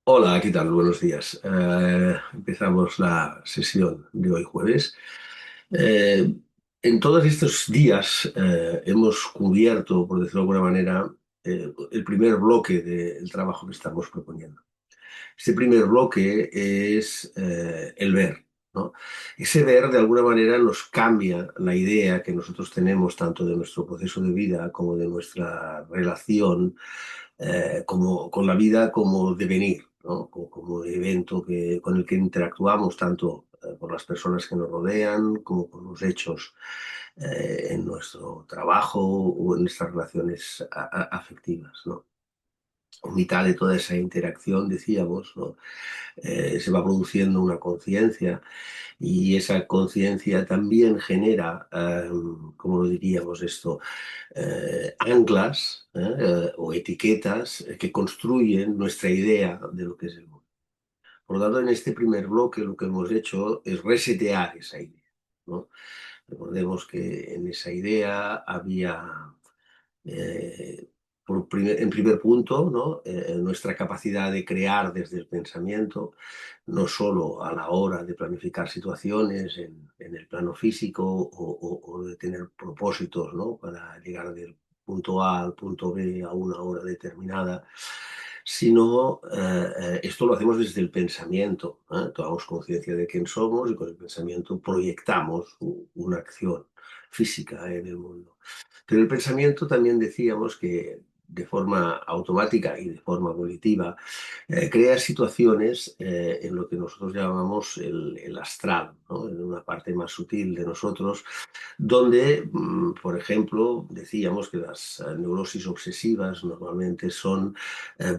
Hola, ¿qué tal? Buenos días. Empezamos la sesión de hoy jueves. Eh, en todos estos días hemos cubierto, por decirlo de alguna manera, el primer bloque del trabajo que estamos proponiendo. Este primer bloque es el ver, ¿no? Ese ver, de alguna manera, nos cambia la idea que nosotros tenemos tanto de nuestro proceso de vida como de nuestra relación como, con la vida como devenir, ¿no? Como evento con el que interactuamos tanto por las personas que nos rodean como por los hechos en nuestro trabajo o en nuestras relaciones afectivas, ¿no? En mitad de toda esa interacción, decíamos, ¿no? Se va produciendo una conciencia y esa conciencia también genera, ¿cómo lo diríamos esto? Anclas o etiquetas que construyen nuestra idea de lo que es el mundo. Por lo tanto, en este primer bloque lo que hemos hecho es resetear esa idea, ¿no? Recordemos que en esa idea había eh, en primer punto, ¿no? Nuestra capacidad de crear desde el pensamiento, no solo a la hora de planificar situaciones en el plano físico o de tener propósitos, ¿no? Para llegar del punto A al punto B a una hora determinada, sino esto lo hacemos desde el pensamiento, ¿eh? Tomamos conciencia de quién somos y con el pensamiento proyectamos una acción física en el mundo. Pero el pensamiento también decíamos que de forma automática y de forma volitiva crea situaciones en lo que nosotros llamamos el astral, ¿no? En una parte más sutil de nosotros, donde, por ejemplo, decíamos que las neurosis obsesivas normalmente son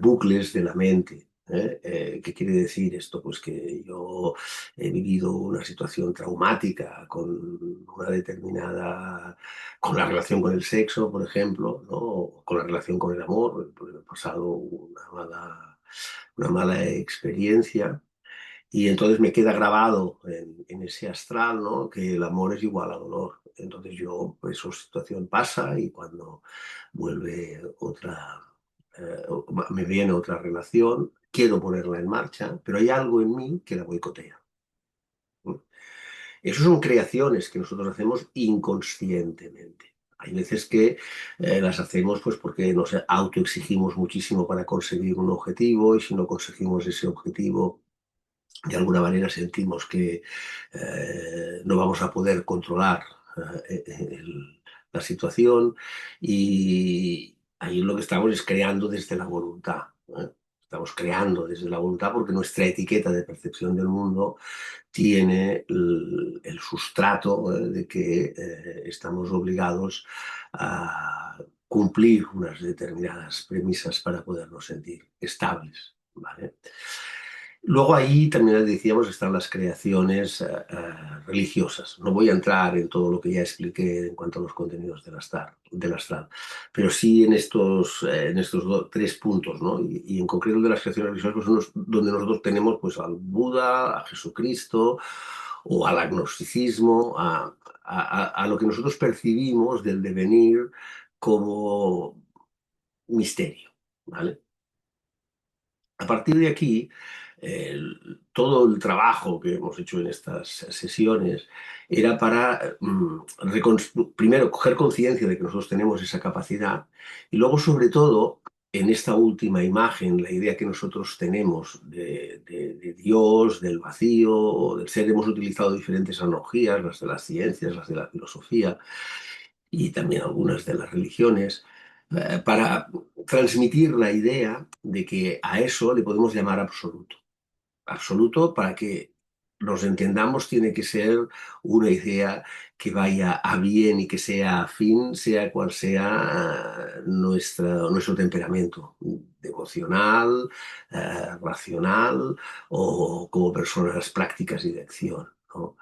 bucles de la mente. ¿Qué quiere decir esto? Pues que yo he vivido una situación traumática con una determinada, con la relación con el sexo, por ejemplo, ¿no? O con la relación con el amor, porque he pasado una mala experiencia y entonces me queda grabado en ese astral, ¿no? Que el amor es igual a dolor. Entonces yo, pues, esa situación pasa y cuando vuelve otra, eh, me viene otra relación, quiero ponerla en marcha, pero hay algo en mí que la boicotea, ¿no? Eso son creaciones que nosotros hacemos inconscientemente. Hay veces que las hacemos pues porque nos autoexigimos muchísimo para conseguir un objetivo y si no conseguimos ese objetivo de alguna manera sentimos que no vamos a poder controlar la situación y ahí lo que estamos es creando desde la voluntad. ¿Eh? Estamos creando desde la voluntad porque nuestra etiqueta de percepción del mundo tiene el sustrato de que estamos obligados a cumplir unas determinadas premisas para podernos sentir estables, ¿vale? Luego ahí también decíamos están las creaciones religiosas. No voy a entrar en todo lo que ya expliqué en cuanto a los contenidos del astral, pero sí en estos tres puntos, ¿no? Y en concreto de las creaciones religiosas, pues, donde nosotros tenemos pues, al Buda, a Jesucristo o al agnosticismo, a lo que nosotros percibimos del devenir como misterio, ¿vale? A partir de aquí, todo el trabajo que hemos hecho en estas sesiones era para, primero, coger conciencia de que nosotros tenemos esa capacidad y luego, sobre todo, en esta última imagen, la idea que nosotros tenemos de Dios, del vacío o del ser, hemos utilizado diferentes analogías, las de las ciencias, las de la filosofía y también algunas de las religiones, para transmitir la idea de que a eso le podemos llamar absoluto. Absoluto, para que nos entendamos, tiene que ser una idea que vaya a bien y que sea afín, sea cual sea nuestro temperamento devocional, racional o como personas prácticas y de acción, ¿no?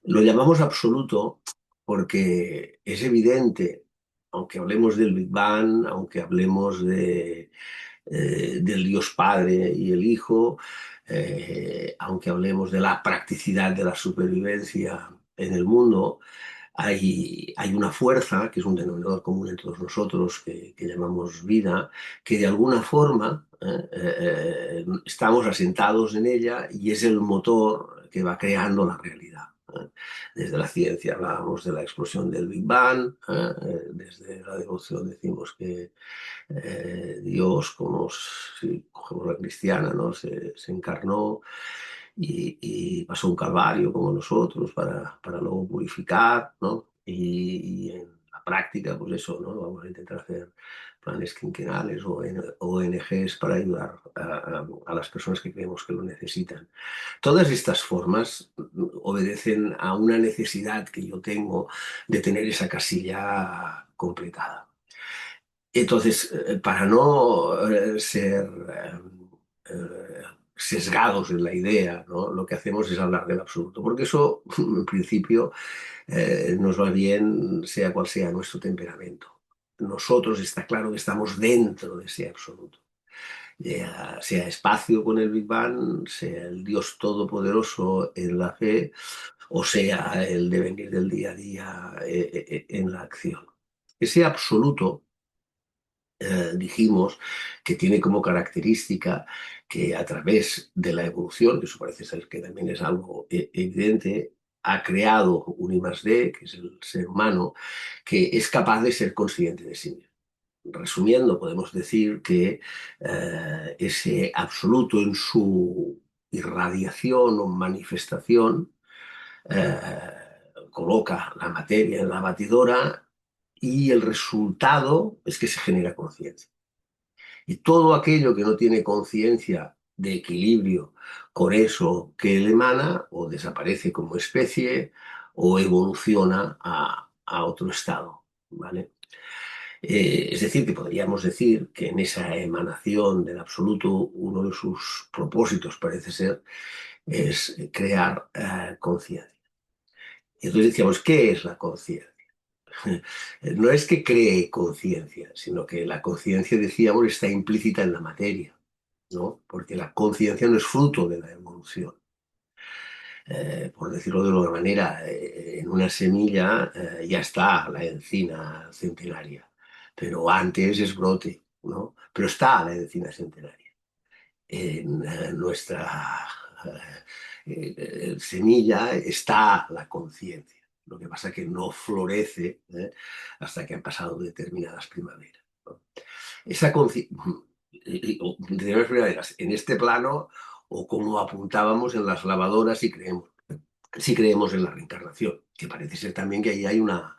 Lo llamamos absoluto porque es evidente, aunque hablemos del Big Bang, aunque hablemos del Dios Padre y el Hijo, aunque hablemos de la practicidad de la supervivencia en el mundo, hay una fuerza, que es un denominador común en todos nosotros, que llamamos vida, que de alguna forma estamos asentados en ella y es el motor que va creando la realidad. Desde la ciencia hablábamos de la explosión del Big Bang, desde la devoción decimos que Dios, como si cogemos la cristiana, ¿no? Se encarnó y pasó un calvario como nosotros para luego purificar, ¿no? Y en la práctica, pues eso, ¿no? Vamos a intentar hacer planes quinquenales o ONGs para ayudar a las personas que creemos que lo necesitan. Todas estas formas obedecen a una necesidad que yo tengo de tener esa casilla completada. Entonces, para no ser eh, sesgados en la idea, ¿no? Lo que hacemos es hablar del absoluto, porque eso, en principio, nos va bien, sea cual sea nuestro temperamento. Nosotros está claro que estamos dentro de ese absoluto. Sea espacio con el Big Bang, sea el Dios todopoderoso en la fe, o sea el devenir del día a día en la acción. Ese absoluto dijimos que tiene como característica que a través de la evolución, que eso parece ser que también es algo evidente, ha creado un I+D, que es el ser humano, que es capaz de ser consciente de sí mismo. Resumiendo, podemos decir que ese absoluto en su irradiación o manifestación eh, coloca la materia en la batidora y el resultado es que se genera conciencia. Y todo aquello que no tiene conciencia de equilibrio con eso que le emana, o desaparece como especie, o evoluciona a otro estado, ¿vale? Es decir, que podríamos decir que en esa emanación del absoluto, uno de sus propósitos parece ser es crear conciencia. Y entonces decíamos, ¿qué es la conciencia? No es que cree conciencia, sino que la conciencia, decíamos, está implícita en la materia, ¿no? Porque la conciencia no es fruto de la evolución. Por decirlo de alguna manera, en una semilla ya está la encina centenaria, pero antes es brote, ¿no? Pero está la encina centenaria. En nuestra semilla está la conciencia. Lo que pasa es que no florece hasta que han pasado determinadas primaveras, ¿no? Esa conciencia, determinadas primaveras en este plano, o como apuntábamos en las lavadoras, si creemos en la reencarnación, que parece ser también que ahí hay una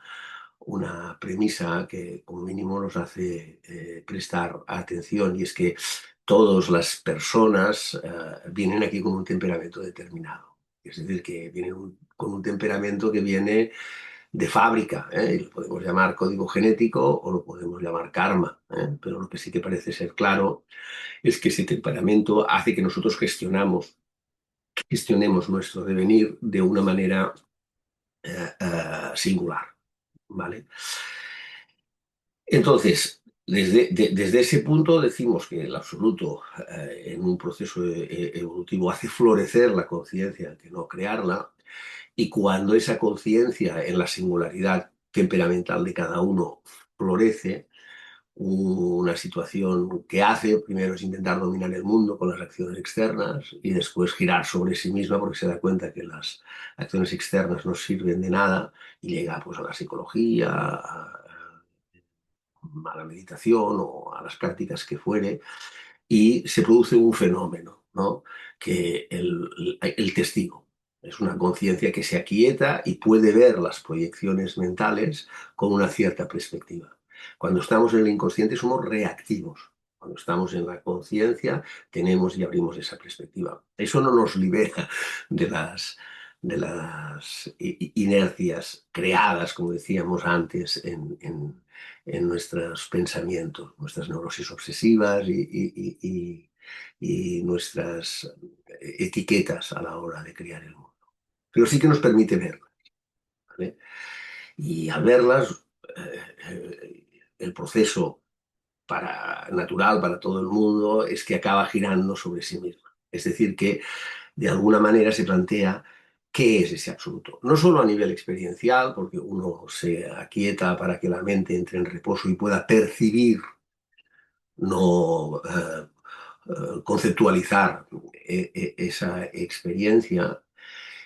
premisa que como mínimo nos hace prestar atención, y es que todas las personas vienen aquí con un temperamento determinado. Es decir, que vienen con un temperamento que viene de fábrica, ¿eh? Y lo podemos llamar código genético o lo podemos llamar karma, ¿eh? Pero lo que sí que parece ser claro es que ese temperamento hace que nosotros gestionemos nuestro devenir de una manera singular, ¿vale? Entonces, desde ese punto decimos que el absoluto en un proceso evolutivo hace florecer la conciencia, que no crearla, y cuando esa conciencia en la singularidad temperamental de cada uno florece, una situación que hace primero es intentar dominar el mundo con las acciones externas y después girar sobre sí misma porque se da cuenta que las acciones externas no sirven de nada y llega pues a la psicología, a la meditación o a las prácticas que fuere, y se produce un fenómeno, ¿no? Que el testigo es una conciencia que se aquieta y puede ver las proyecciones mentales con una cierta perspectiva. Cuando estamos en el inconsciente somos reactivos. Cuando estamos en la conciencia tenemos y abrimos esa perspectiva. Eso no nos libera de las inercias creadas, como decíamos antes, en nuestros pensamientos, nuestras neurosis obsesivas y nuestras etiquetas a la hora de crear el mundo. Pero sí que nos permite verlas, ¿vale? Y al verlas, el proceso natural para todo el mundo es que acaba girando sobre sí misma. Es decir, que de alguna manera se plantea ¿Qué es ese absoluto? No solo a nivel experiencial, porque uno se aquieta para que la mente entre en reposo y pueda percibir, no conceptualizar esa experiencia,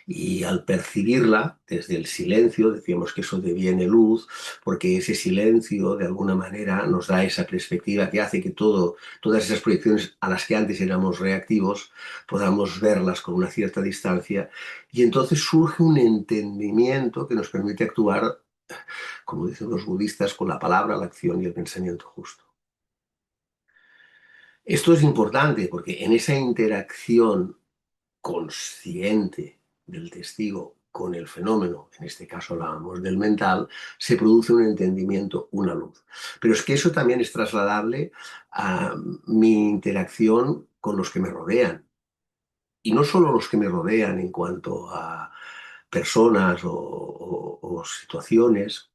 y al percibirla desde el silencio, decíamos que eso deviene luz, porque ese silencio de alguna manera nos da esa perspectiva que hace que todas esas proyecciones a las que antes éramos reactivos podamos verlas con una cierta distancia, y entonces surge un entendimiento que nos permite actuar, como dicen los budistas, con la palabra, la acción y el pensamiento justo. Esto es importante porque en esa interacción consciente del testigo con el fenómeno, en este caso hablábamos del mental, se produce un entendimiento, una luz. Pero es que eso también es trasladable a mi interacción con los que me rodean. Y no solo los que me rodean en cuanto a personas o situaciones,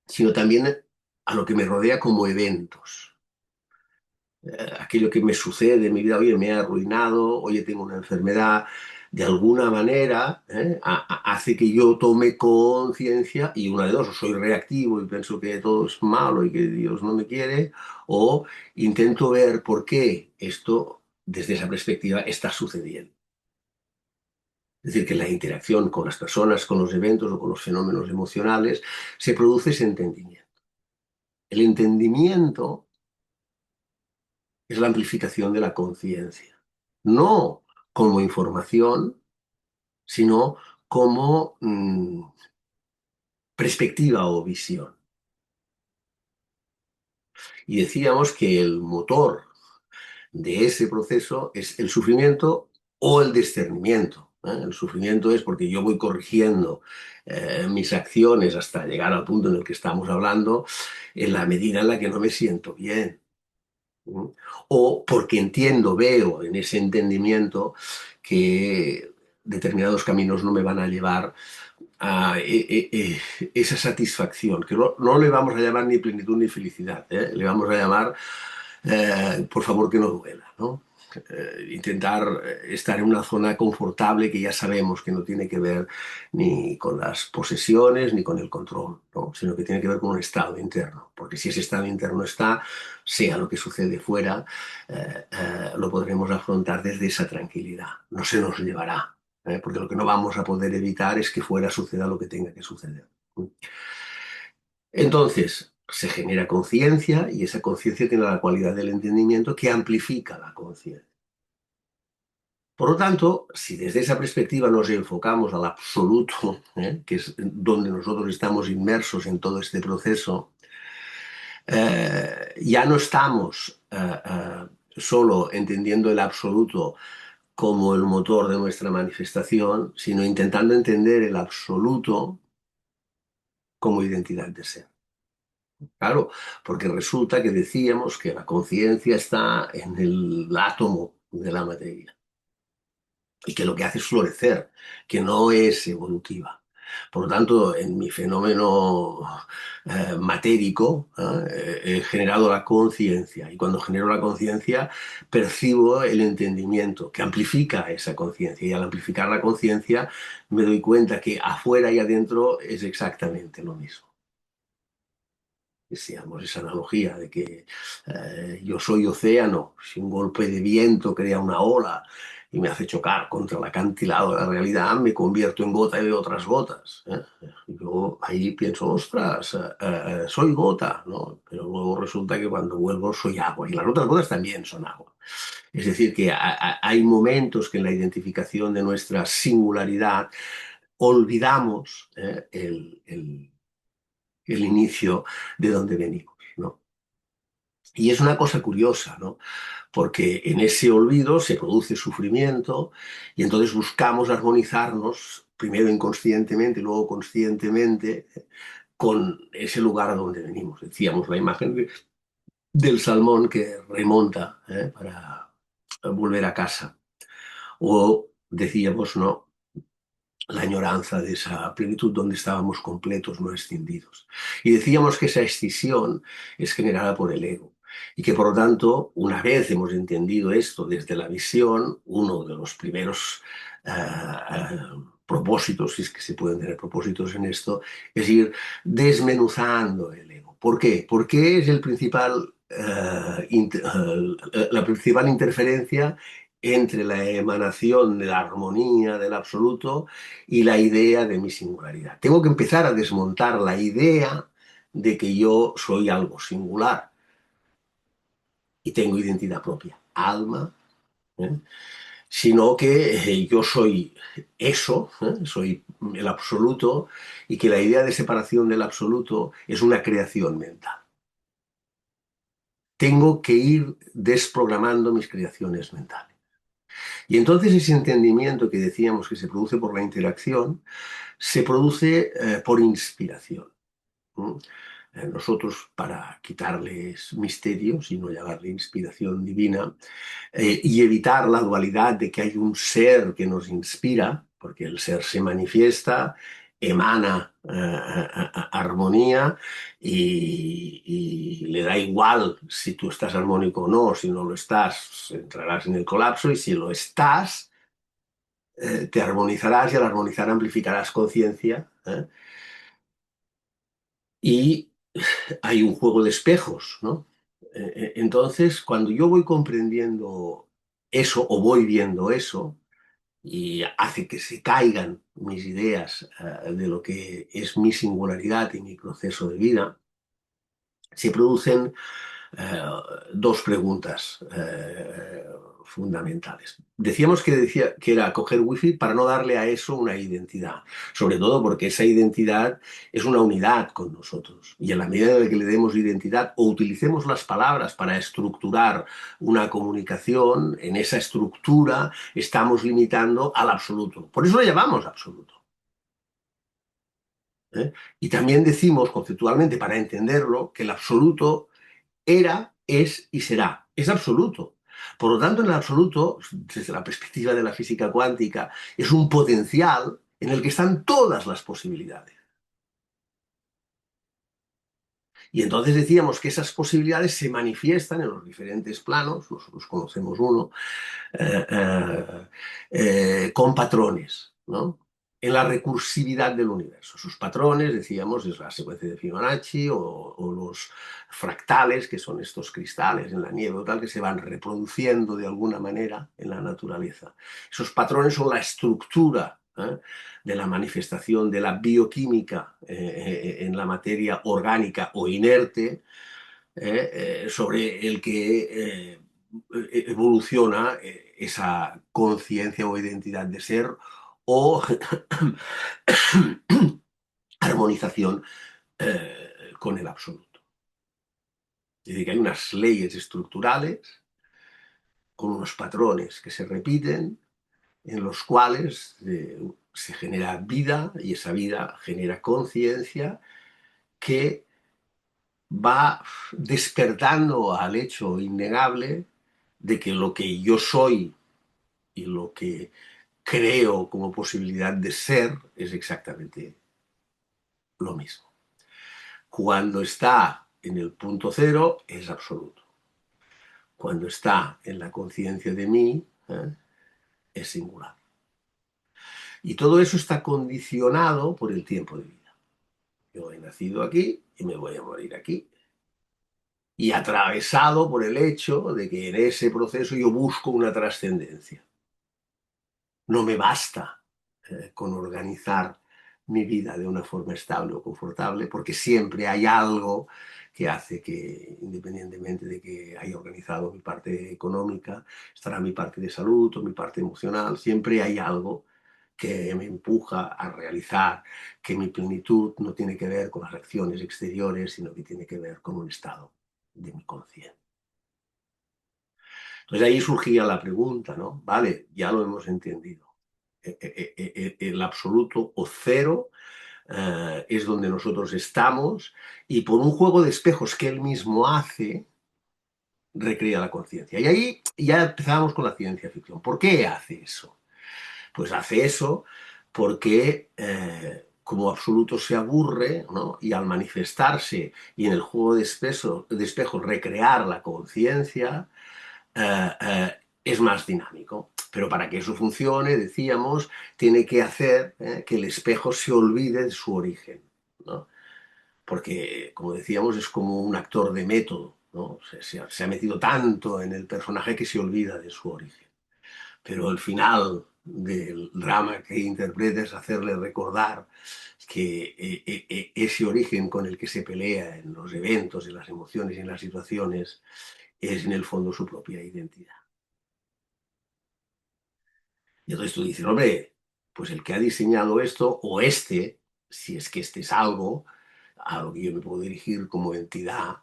sino también a lo que me rodea como eventos. Aquello que me sucede en mi vida, oye, me ha arruinado, oye, tengo una enfermedad, de alguna manera hace que yo tome conciencia y una de dos, o soy reactivo y pienso que todo es malo y que Dios no me quiere, o intento ver por qué esto desde esa perspectiva está sucediendo. Es decir, que la interacción con las personas, con los eventos o con los fenómenos emocionales se produce ese entendimiento. El entendimiento es la amplificación de la conciencia. No como información, sino como perspectiva o visión. Y decíamos que el motor de ese proceso es el sufrimiento o el discernimiento. El sufrimiento es porque yo voy corrigiendo mis acciones hasta llegar al punto en el que estamos hablando, en la medida en la que no me siento bien. ¿Mm? O porque entiendo, veo en ese entendimiento que determinados caminos no me van a llevar a esa satisfacción, que no le vamos a llamar ni plenitud ni felicidad, ¿eh? Le vamos a llamar, por favor, que no duela, ¿no? Intentar estar en una zona confortable que ya sabemos que no tiene que ver ni con las posesiones ni con el control, ¿no? Sino que tiene que ver con un estado interno, porque si ese estado interno está, sea lo que sucede fuera, lo podremos afrontar desde esa tranquilidad, no se nos llevará. Porque lo que no vamos a poder evitar es que fuera suceda lo que tenga que suceder. Entonces, se genera conciencia y esa conciencia tiene la cualidad del entendimiento que amplifica la conciencia. Por lo tanto, si desde esa perspectiva nos enfocamos al absoluto, que es donde nosotros estamos inmersos en todo este proceso, ya no estamos solo entendiendo el absoluto como el motor de nuestra manifestación, sino intentando entender el absoluto como identidad de ser. Claro, porque resulta que decíamos que la conciencia está en el átomo de la materia y que lo que hace es florecer, que no es evolutiva. Por lo tanto, en mi fenómeno matérico he generado la conciencia y cuando genero la conciencia percibo el entendimiento que amplifica esa conciencia y al amplificar la conciencia me doy cuenta que afuera y adentro es exactamente lo mismo. Decíamos esa analogía de que yo soy océano, si un golpe de viento crea una ola y me hace chocar contra el acantilado de la realidad, me convierto en gota y veo otras gotas. Yo ahí pienso, ostras, soy gota, ¿no? Pero luego resulta que cuando vuelvo soy agua y las otras gotas también son agua. Es decir, que hay momentos que en la identificación de nuestra singularidad olvidamos el inicio de donde venimos, ¿no? Y es una cosa curiosa, ¿no? Porque en ese olvido se produce sufrimiento y entonces buscamos armonizarnos, primero inconscientemente y luego conscientemente, con ese lugar a donde venimos. Decíamos la imagen del salmón que remonta para volver a casa. O decíamos, ¿no? La añoranza de esa plenitud donde estábamos completos, no escindidos. Y decíamos que esa escisión es generada por el ego y que por lo tanto, una vez hemos entendido esto desde la visión, uno de los primeros propósitos, si es que se pueden tener propósitos en esto, es ir desmenuzando el ego. ¿Por qué? Porque es la principal interferencia entre la emanación de la armonía del absoluto y la idea de mi singularidad. Tengo que empezar a desmontar la idea de que yo soy algo singular y tengo identidad propia, alma, ¿eh? Sino que yo soy eso, soy el absoluto, y que la idea de separación del absoluto es una creación mental. Tengo que ir desprogramando mis creaciones mentales. Y entonces ese entendimiento que decíamos que se produce por la interacción, se produce por inspiración. ¿Mm? Nosotros, para quitarles misterios y no llamarle inspiración divina, y evitar la dualidad de que hay un ser que nos inspira, porque el ser se manifiesta, emana armonía y le da igual si tú estás armónico o no. Si no lo estás, entrarás en el colapso, y si lo estás, te armonizarás, y al armonizar amplificarás conciencia, y hay un juego de espejos, ¿no? Entonces, cuando yo voy comprendiendo eso o voy viendo eso, y hace que se caigan mis ideas de lo que es mi singularidad y mi proceso de vida, se producen eh, dos preguntas fundamentales. Decíamos que era coger wifi para no darle a eso una identidad, sobre todo porque esa identidad es una unidad con nosotros. Y en la medida en la que le demos identidad o utilicemos las palabras para estructurar una comunicación, en esa estructura estamos limitando al absoluto. Por eso lo llamamos absoluto. ¿Eh? Y también decimos conceptualmente, para entenderlo, que el absoluto era, es y será. Es absoluto. Por lo tanto, en el absoluto, desde la perspectiva de la física cuántica, es un potencial en el que están todas las posibilidades. Y entonces decíamos que esas posibilidades se manifiestan en los diferentes planos, nosotros conocemos uno, eh, eh, con patrones, ¿no? En la recursividad del universo. Sus patrones, decíamos, es la secuencia de Fibonacci o los fractales, que son estos cristales en la nieve o tal, que se van reproduciendo de alguna manera en la naturaleza. Esos patrones son la estructura de la manifestación de la bioquímica en la materia orgánica o inerte, sobre el que evoluciona esa conciencia o identidad de ser o armonización con el absoluto. Es decir, que hay unas leyes estructurales con unos patrones que se repiten, en los cuales se genera vida, y esa vida genera conciencia que va despertando al hecho innegable de que lo que yo soy y lo que creo como posibilidad de ser es exactamente lo mismo. Cuando está en el punto cero es absoluto. Cuando está en la conciencia de mí, es singular. Y todo eso está condicionado por el tiempo de vida. Yo he nacido aquí y me voy a morir aquí. Y atravesado por el hecho de que en ese proceso yo busco una trascendencia. No me basta con organizar mi vida de una forma estable o confortable, porque siempre hay algo que hace que, independientemente de que haya organizado mi parte económica, estará mi parte de salud o mi parte emocional, siempre hay algo que me empuja a realizar que mi plenitud no tiene que ver con las acciones exteriores, sino que tiene que ver con un estado de mi conciencia. Entonces ahí surgía la pregunta, ¿no? Vale, ya lo hemos entendido. El absoluto o cero es donde nosotros estamos, y por un juego de espejos que él mismo hace, recrea la conciencia. Y ahí ya empezamos con la ciencia ficción. ¿Por qué hace eso? Pues hace eso porque como absoluto se aburre, ¿no? Y al manifestarse y en el juego de espejos recrear la conciencia, es más dinámico. Pero para que eso funcione, decíamos, tiene que hacer que el espejo se olvide de su origen, ¿no? Porque, como decíamos, es como un actor de método, ¿no? Se ha metido tanto en el personaje que se olvida de su origen. Pero el final del drama que interpreta es hacerle recordar que ese origen con el que se pelea en los eventos, en las emociones y en las situaciones es en el fondo su propia identidad. Y entonces tú dices, hombre, pues el que ha diseñado esto, o este, si es que este es algo a lo que yo me puedo dirigir como entidad,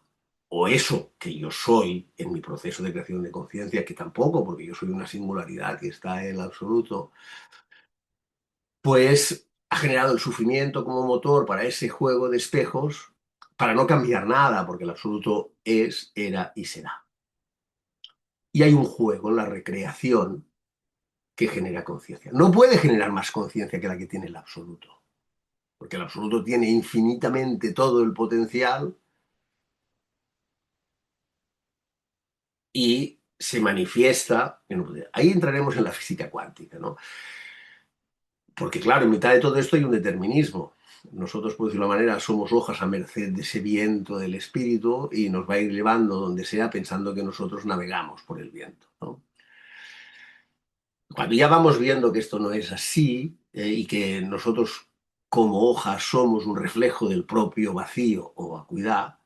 o eso que yo soy en mi proceso de creación de conciencia, que tampoco, porque yo soy una singularidad que está en el absoluto, pues ha generado el sufrimiento como motor para ese juego de espejos, para no cambiar nada, porque el absoluto es, era y será. Y hay un juego en la recreación que genera conciencia. No puede generar más conciencia que la que tiene el absoluto, porque el absoluto tiene infinitamente todo el potencial y se manifiesta. Ahí entraremos en la física cuántica, ¿no? Porque claro, en mitad de todo esto hay un determinismo. Nosotros, por decirlo de una manera, somos hojas a merced de ese viento del espíritu y nos va a ir llevando donde sea pensando que nosotros navegamos por el viento, ¿no? Cuando ya vamos viendo que esto no es así y que nosotros como hojas somos un reflejo del propio vacío o vacuidad,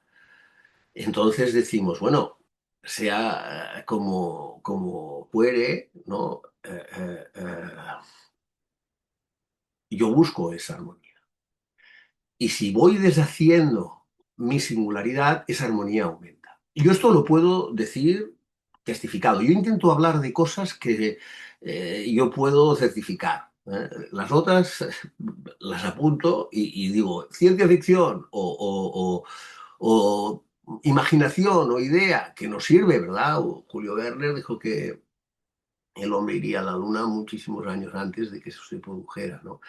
entonces decimos, bueno, sea como fuere, ¿no? Yo busco esa armonía. Y si voy deshaciendo mi singularidad, esa armonía aumenta. Y yo esto lo puedo decir testificado. Yo intento hablar de cosas que yo puedo certificar. Las otras las apunto y digo, ciencia ficción o imaginación o idea que nos sirve, ¿verdad? Julio Verne dijo que el hombre iría a la luna muchísimos años antes de que eso se produjera, ¿no?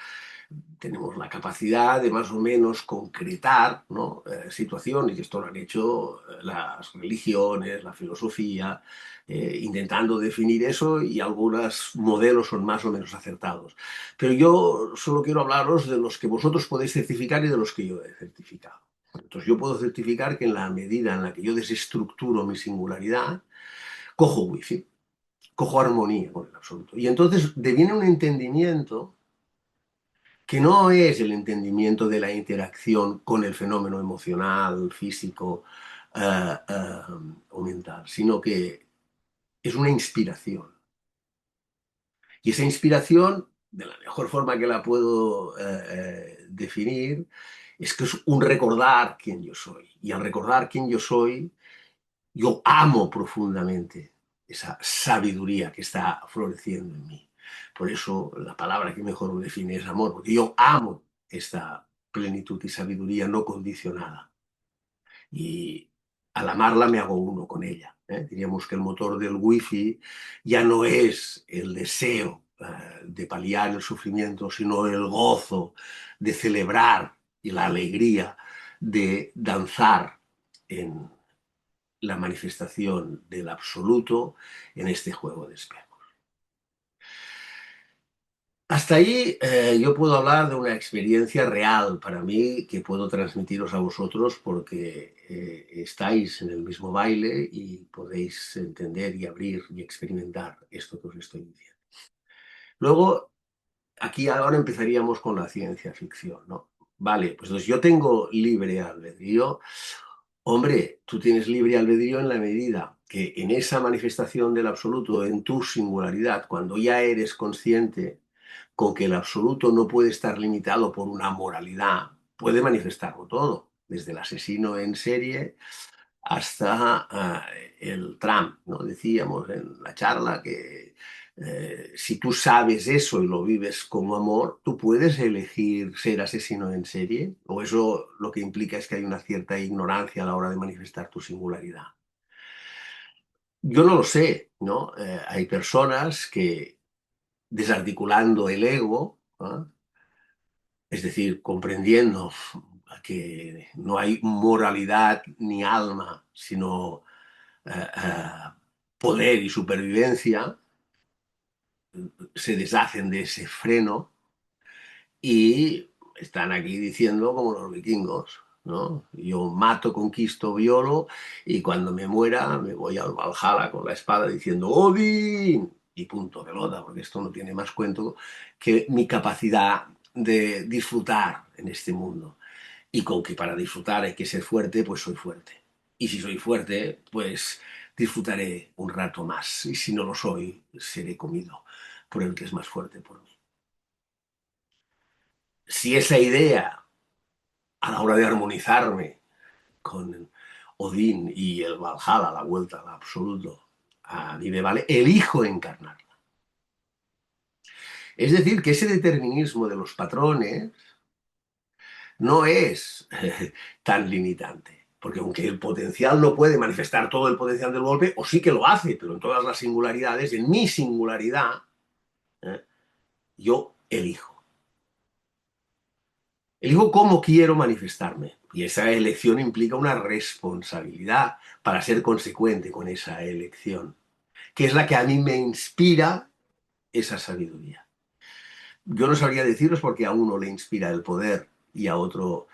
Tenemos la capacidad de más o menos concretar, ¿no? Situaciones, y esto lo han hecho las religiones, la filosofía, intentando definir eso y algunos modelos son más o menos acertados. Pero yo solo quiero hablaros de los que vosotros podéis certificar y de los que yo he certificado. Entonces yo puedo certificar que en la medida en la que yo desestructuro mi singularidad, cojo wifi, cojo armonía con el absoluto. Y entonces deviene un entendimiento que no es el entendimiento de la interacción con el fenómeno emocional, físico o mental, sino que es una inspiración. Y esa inspiración, de la mejor forma que la puedo definir, es que es un recordar quién yo soy. Y al recordar quién yo soy, yo amo profundamente esa sabiduría que está floreciendo en mí. Por eso la palabra que mejor lo define es amor, porque yo amo esta plenitud y sabiduría no condicionada. Y al amarla me hago uno con ella. Diríamos que el motor del wifi ya no es el deseo de paliar el sufrimiento, sino el gozo de celebrar y la alegría de danzar en la manifestación del absoluto en este juego de espejos. Hasta ahí yo puedo hablar de una experiencia real para mí que puedo transmitiros a vosotros porque estáis en el mismo baile y podéis entender y abrir y experimentar esto que os estoy diciendo. Luego, aquí ahora empezaríamos con la ciencia ficción, ¿no? Vale, pues entonces yo tengo libre albedrío. Hombre, tú tienes libre albedrío en la medida que en esa manifestación del absoluto, en tu singularidad, cuando ya eres consciente con que el absoluto no puede estar limitado por una moralidad, puede manifestarlo todo, desde el asesino en serie hasta el Trump, ¿no? Decíamos en la charla que si tú sabes eso y lo vives como amor, tú puedes elegir ser asesino en serie, o eso lo que implica es que hay una cierta ignorancia a la hora de manifestar tu singularidad. Yo no lo sé, ¿no? Hay personas que desarticulando el ego, ¿no? Es decir, comprendiendo que no hay moralidad ni alma, sino poder y supervivencia, se deshacen de ese freno y están aquí diciendo como los vikingos, ¿no? Yo mato, conquisto, violo y cuando me muera me voy al Valhalla con la espada diciendo Odin y punto pelota, porque esto no tiene más cuento que mi capacidad de disfrutar en este mundo. Y con que para disfrutar hay que ser fuerte, pues soy fuerte. Y si soy fuerte, pues disfrutaré un rato más. Y si no lo soy, seré comido por el que es más fuerte por mí. Si esa idea, a la hora de armonizarme con Odín y el Valhalla, la vuelta al absoluto, a mí me vale, elijo encarnarla. Es decir, que ese determinismo de los patrones no es tan limitante. Porque aunque el potencial no puede manifestar todo el potencial del golpe, o sí que lo hace, pero en todas las singularidades, en mi singularidad, ¿eh? Yo elijo. Elijo cómo quiero manifestarme. Y esa elección implica una responsabilidad para ser consecuente con esa elección, que es la que a mí me inspira esa sabiduría. Yo no sabría deciros porque a uno le inspira el poder y a otro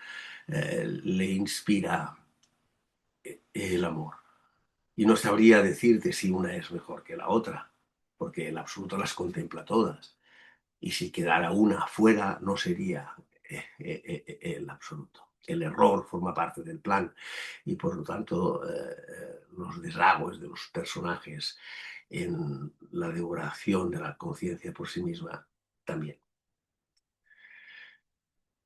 le inspira el amor. Y no sabría decirte si una es mejor que la otra, porque el absoluto las contempla todas. Y si quedara una fuera, no sería el absoluto. El error forma parte del plan y por lo tanto los desagües de los personajes en la devoración de la conciencia por sí misma también.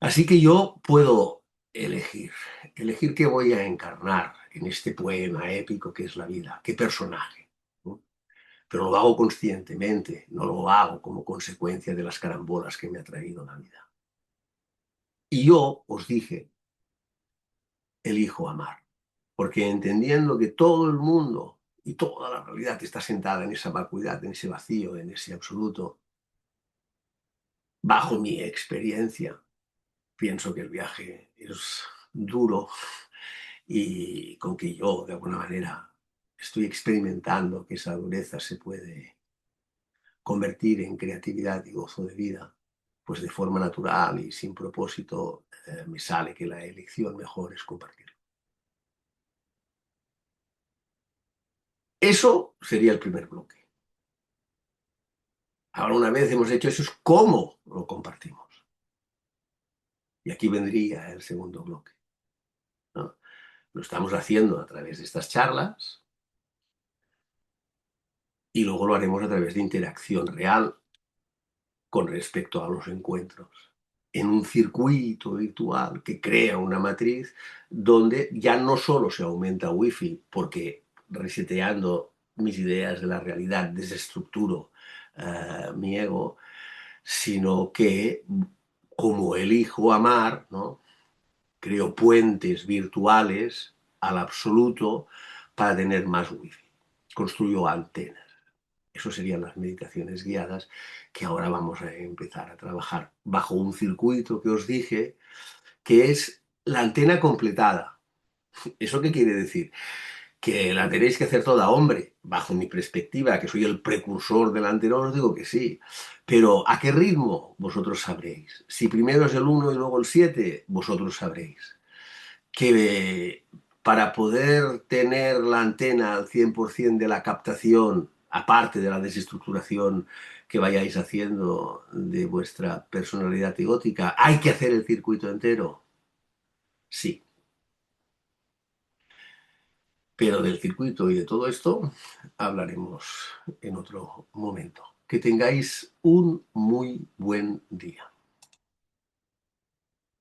Así que yo puedo elegir, elegir qué voy a encarnar en este poema épico que es la vida, qué personaje, ¿no? Pero lo hago conscientemente, no lo hago como consecuencia de las carambolas que me ha traído la vida. Y yo os dije, elijo amar, porque entendiendo que todo el mundo y toda la realidad está sentada en esa vacuidad, en ese vacío, en ese absoluto, bajo mi experiencia, pienso que el viaje es duro y con que yo, de alguna manera, estoy experimentando que esa dureza se puede convertir en creatividad y gozo de vida, pues de forma natural y sin propósito, me sale que la elección mejor es compartir. Eso sería el primer bloque. Ahora, una vez hemos hecho eso, es cómo lo compartimos. Y aquí vendría el segundo bloque, ¿no? Lo estamos haciendo a través de estas charlas y luego lo haremos a través de interacción real con respecto a los encuentros, en un circuito virtual que crea una matriz donde ya no solo se aumenta wifi, porque reseteando mis ideas de la realidad desestructuro mi ego, sino que como elijo amar, ¿no? Creo puentes virtuales al absoluto para tener más wifi. Construyo antenas. Eso serían las meditaciones guiadas que ahora vamos a empezar a trabajar bajo un circuito que os dije, que es la antena completada. ¿Eso qué quiere decir? Que la tenéis que hacer toda, hombre, bajo mi perspectiva, que soy el precursor del anterior, os digo que sí. Pero ¿a qué ritmo? Vosotros sabréis. Si primero es el uno y luego el 7, vosotros sabréis. Que para poder tener la antena al 100% de la captación, aparte de la desestructuración que vayáis haciendo de vuestra personalidad egótica, ¿hay que hacer el circuito entero? Sí, pero del circuito y de todo esto hablaremos en otro momento. Que tengáis un muy buen día.